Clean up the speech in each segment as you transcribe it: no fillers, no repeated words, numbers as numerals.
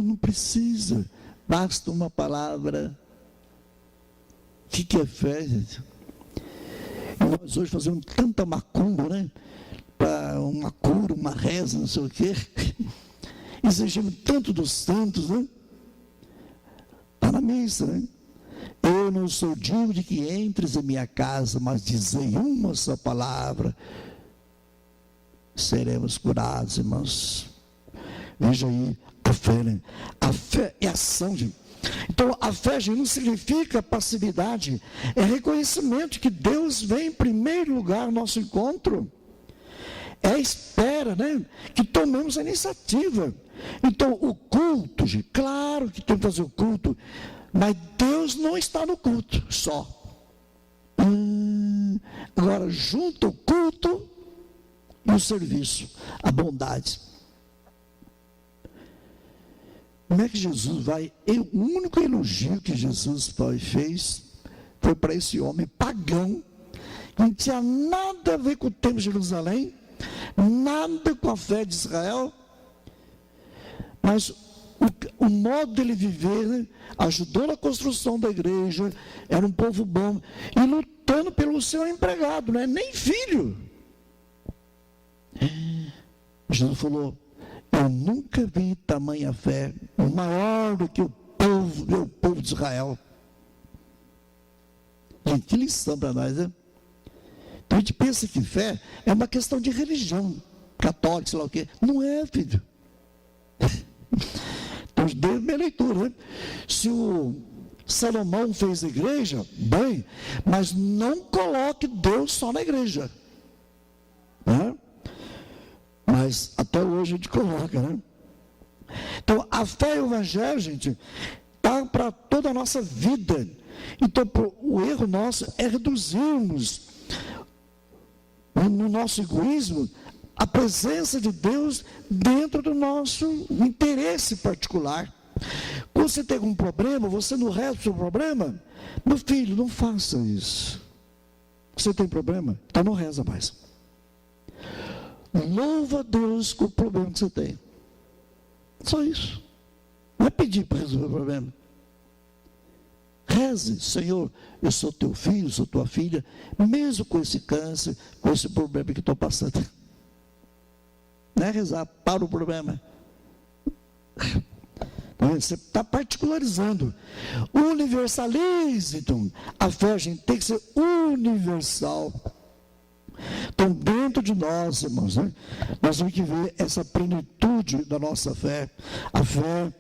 Não precisa, basta uma palavra. O que é fé, gente? E nós hoje fazemos tanta macumba, né? Para uma cura, uma reza, não sei o quê. Exigimos tanto dos santos, né? Está na missa, né? Eu não sou digno de que entres em minha casa, mas dizei uma só palavra, seremos curados, irmãos. Veja aí a fé, né? A fé é ação, gente. Então, a fé, gente, não significa passividade, é reconhecimento de que Deus vem em primeiro lugar no nosso encontro. É a espera, né? Que tomemos a iniciativa. Então, o culto, gente, claro que tem que fazer o culto, mas Deus não está no culto só. Agora, junto o culto e o serviço, a bondade. Como é que Jesus vai? O único elogio que Jesus fez foi para esse homem pagão, que não tinha nada a ver com o templo de Jerusalém, nada com a fé de Israel, mas o modo dele viver, né, ajudou na construção da igreja, era um povo bom, e lutando pelo seu empregado, não é nem filho. Jesus falou: eu nunca vi tamanha fé, maior do que o povo, meu povo de Israel. Gente, que lição para nós, né? Então a gente pensa que fé é uma questão de religião, católica, sei lá o quê. Não é, filho. Então, dei minha leitura, né? Se o Salomão fez a igreja, bem, mas não coloque Deus só na igreja, né? Mas até hoje a gente coloca, né? Então, a fé e o evangelho, gente, está para toda a nossa vida. Então, o erro nosso é reduzirmos no nosso egoísmo a presença de Deus dentro do nosso interesse particular. Quando você tem algum problema, você não reza o seu problema, meu filho, não faça isso. Você tem problema? Então não reza mais. Louva a Deus com o problema que você tem. Só isso. Não é pedir para resolver o problema. Reze: Senhor, eu sou teu filho, sou tua filha, mesmo com esse câncer, com esse problema que estou passando. Não é rezar para o problema. Você está particularizando. Universalize, então. A fé, gente, tem que ser universal. Então, dentro de nós, irmãos, né, nós temos que ver essa plenitude da nossa fé. A fé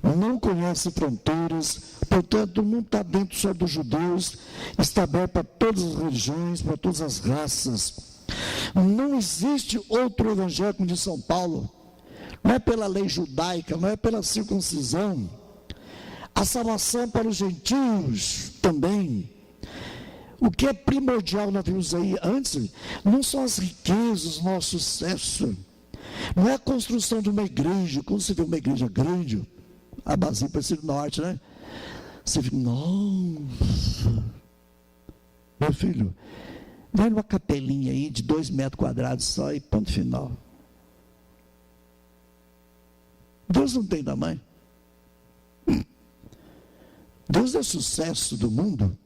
não conhece fronteiras, portanto, não está dentro só dos judeus, está aberto para todas as religiões, para todas as raças. Não existe outro evangelho como de São Paulo. Não é pela lei judaica, não é pela circuncisão. A salvação para os gentios também. O que é primordial, nós vimos aí antes, não são as riquezas, o nosso sucesso. Não é a construção de uma igreja. Quando você vê uma igreja grande, a Basílica do Norte, né? Você fica: nossa, meu filho, vai numa capelinha aí de 2 metros quadrados só e ponto final. Deus não tem tamanho. Deus é sucesso do mundo.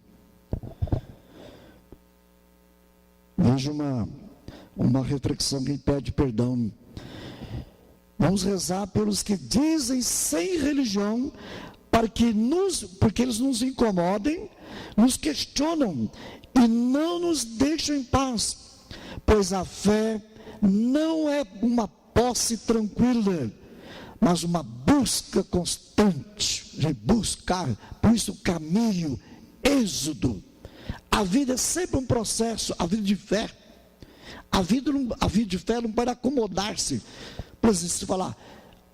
Veja uma reflexão que pede perdão. Vamos rezar pelos que dizem sem religião, porque eles nos incomodem, nos questionam e não nos deixam em paz, pois a fé não é uma posse tranquila, mas uma busca constante, de buscar. Por isso o caminho, êxodo. A vida é sempre um processo, a vida de fé. A vida de fé não pode acomodar-se. Por exemplo, se falar: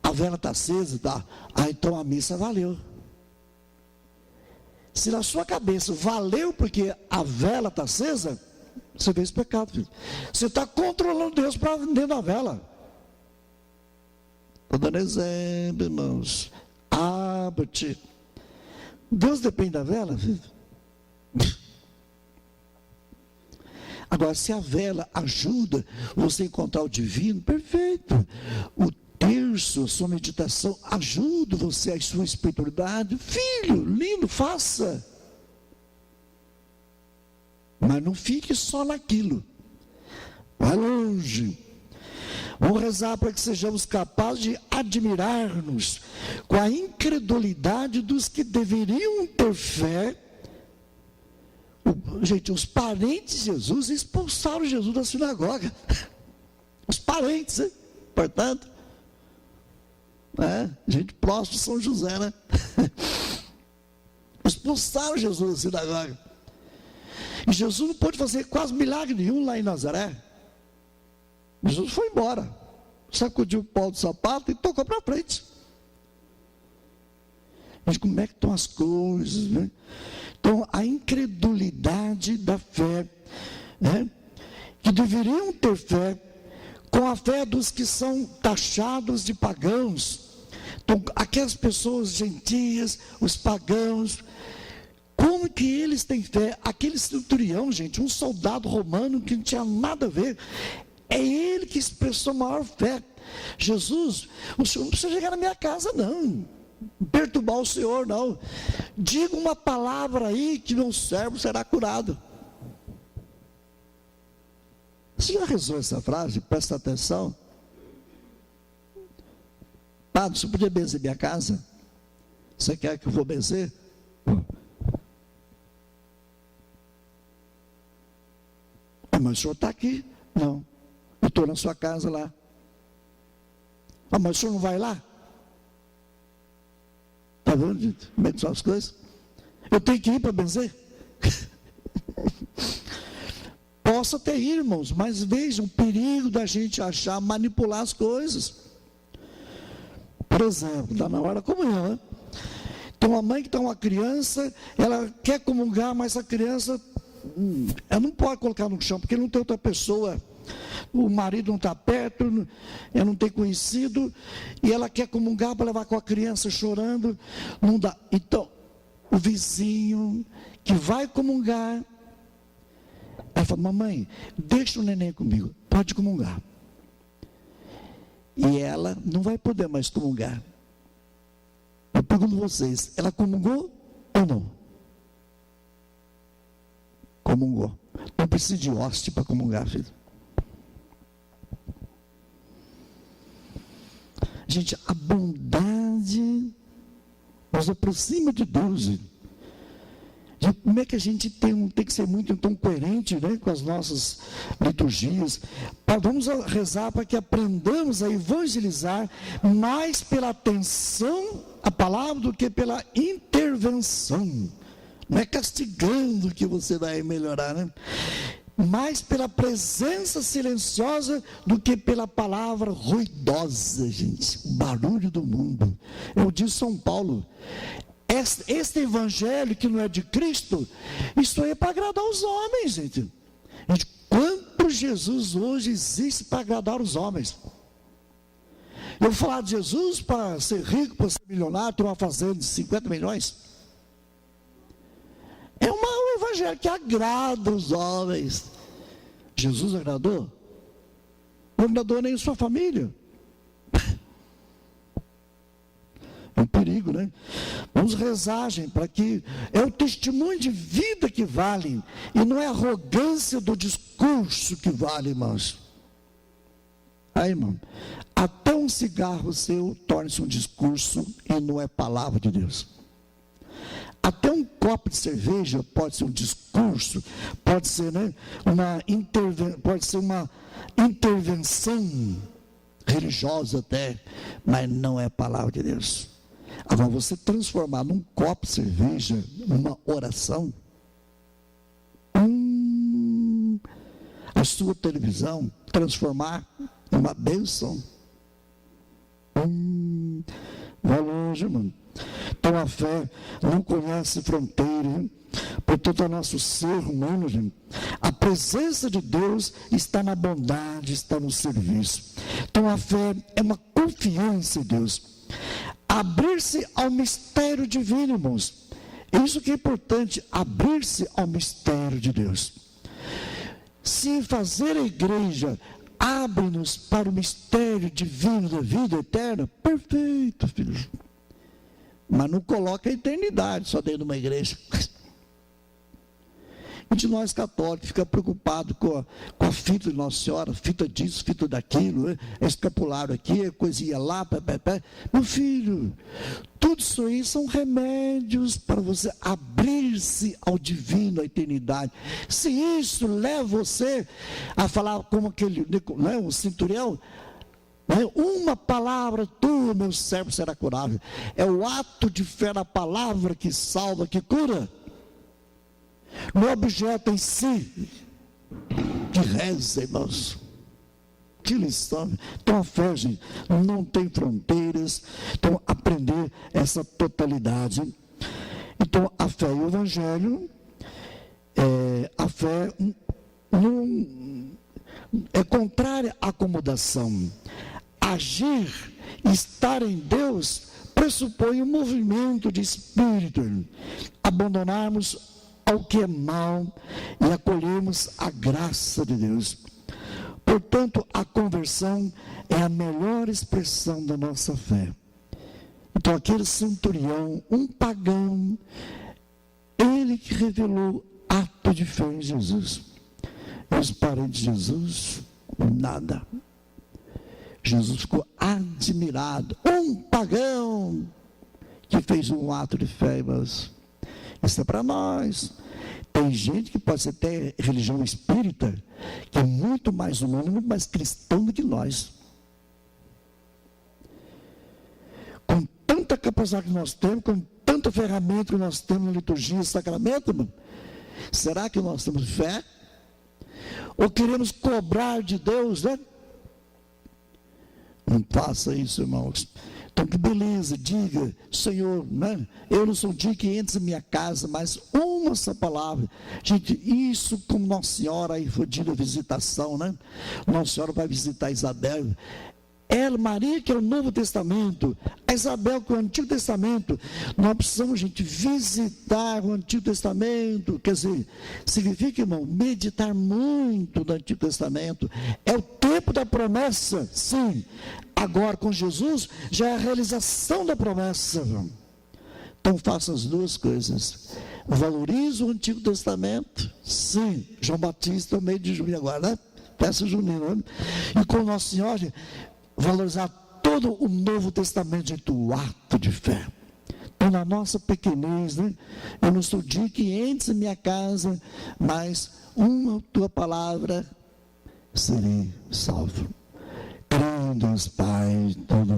a vela está acesa, tá? Então a missa valeu. Se na sua cabeça valeu porque a vela está acesa, você fez pecado, filho. Você está controlando Deus para dentro da vela. Estou dando exemplo, irmãos. Abre-te. Deus depende da vela, filho. Agora, se a vela ajuda você a encontrar o divino, perfeito. O termo verso, a sua meditação, ajude você a sua espiritualidade. Filho, lindo, faça. Mas não fique só naquilo. Vai longe. Vamos rezar para que sejamos capazes de admirar-nos com a incredulidade dos que deveriam ter fé. Gente, os parentes de Jesus expulsaram Jesus da sinagoga. Os parentes, hein? Portanto, gente próxima de São José, né? Expulsaram Jesus da sinagoga. E Jesus não pôde fazer quase milagre nenhum lá em Nazaré. Jesus foi embora, sacudiu o pau do sapato e tocou para frente. Mas como é que estão as coisas, né? Então, a incredulidade da fé, né? Que deveriam ter fé, com a fé dos que são taxados de pagãos. Então, aquelas pessoas gentias, os pagãos, como que eles têm fé? Aquele centurião, gente, um soldado romano que não tinha nada a ver, é ele que expressou maior fé. Jesus, o senhor não precisa chegar na minha casa não, perturbar o senhor não, diga uma palavra aí que meu servo será curado. Você já rezou essa frase? Presta atenção. Padre, você podia benzer minha casa? Você quer que eu vou benzer? Mas o senhor está aqui? Não, eu estou na sua casa lá. Mas o senhor não vai lá? Está vendo, gente? Como é que são as coisas? Eu tenho que ir para benzer? Posso até ir, irmãos, mas vejam o perigo da gente achar, manipular as coisas. Por exemplo, está na hora da comunhão, né? Tem uma mãe que está uma criança, ela quer comungar, mas a criança, ela não pode colocar no chão, porque não tem outra pessoa, o marido não está perto, ela não tem conhecido, e ela quer comungar para levar com a criança chorando, não dá. Então, o vizinho que vai comungar, ela fala, mamãe, deixa o neném comigo, pode comungar. E ela não vai poder mais comungar. Eu pergunto a vocês, ela comungou ou não? Comungou. Não precisa de hóstia para comungar, filho. Gente, a bondade nos aproxima de Deus. Gente, como é que a gente tem que ser muito então coerente, né, com as nossas liturgias? Vamos rezar para que aprendamos a evangelizar mais pela atenção à palavra do que pela intervenção. Não é castigando que você vai melhorar, né? Mais pela presença silenciosa do que pela palavra ruidosa, gente. O barulho do mundo. Eu disse São Paulo, este evangelho que não é de Cristo, isso aí é para agradar os homens, gente. Quanto Jesus hoje existe para agradar os homens? Eu vou falar de Jesus para ser rico, para ser milionário, ter uma fazenda de 50 milhões. É um evangelho que agrada os homens. Jesus agradou? Não agradou nem a sua família. É um perigo, né? Vamos rezar, gente, para que é o testemunho de vida que vale, e não é a arrogância do discurso que vale, irmãos. Aí, irmão, até um cigarro seu torna-se um discurso e não é palavra de Deus. Até um copo de cerveja pode ser um discurso, pode ser, né, pode ser uma intervenção religiosa até, mas não é palavra de Deus. Agora, você transformar num copo de cerveja uma oração, a sua televisão transformar numa bênção, vai longe, irmão. Então a fé não conhece fronteira, portanto é nosso ser humano, gente. A presença de Deus está na bondade, está no serviço. Então a fé é uma confiança em Deus, abrir-se ao mistério divino, irmãos. Isso que é importante, abrir-se ao mistério de Deus. Se fazer a igreja abre-nos para o mistério divino da vida eterna. Perfeito, filho. Mas não coloca a eternidade só dentro de uma igreja. E de nós católicos fica preocupado com a fita de Nossa Senhora, fita disso, fita daquilo, né? É escapulário aqui, é coisinha lá, pé. Meu filho, tudo isso aí são remédios para você abrir-se ao divino, à eternidade. Se isso leva você a falar como aquele, né, o centurião, uma palavra tua, meu servo será curado. É o ato de fé na palavra que salva, que cura. No objeto em si, que reza, irmãos. Que lição. Então a fé, gente, não tem fronteiras. Então aprender essa totalidade. Então a fé e o evangelho, a fé não é contrária à acomodação. Agir, estar em Deus, pressupõe um movimento de espírito. Abandonarmos ao que é mal e acolhermos a graça de Deus. Portanto, a conversão é a melhor expressão da nossa fé. Então, aquele centurião, um pagão, ele que revelou ato de fé em Jesus. E os parentes de Jesus, nada. Jesus ficou admirado. Um pagão que fez um ato de fé, mas isso é para nós. Tem gente que pode ser até religião espírita, que é muito mais humano, muito mais cristão do que nós. Com tanta capacidade que nós temos, com tanta ferramenta que nós temos na liturgia e sacramento, será que nós temos fé? Ou queremos cobrar de Deus, né? Não faça isso, irmãos. Então, que beleza, diga, Senhor, né? Eu não sou digno que entres em minha casa, mas uma essa palavra. Gente, isso como Nossa Senhora aí foi dita a visitação, né? Nossa Senhora vai visitar Isabel. Ela, Maria, que é o Novo Testamento, a Isabel, que é o Antigo Testamento. Nós precisamos, gente, visitar o Antigo Testamento. Quer dizer, significa, irmão, meditar muito no Antigo Testamento. É o tempo da promessa, sim. Agora, com Jesus, já é a realização da promessa. Então, faça as duas coisas. Valorize o Antigo Testamento, sim. João Batista, meio de junho agora, né? Festa junina, né? E com Nossa Senhora, valorizar todo o Novo Testamento, gente, o ato de fé. Então, na nossa pequenez, né? Eu não sou digno que entres em minha casa, mas uma tua palavra serei salvo. Creio em Deus Pai, todo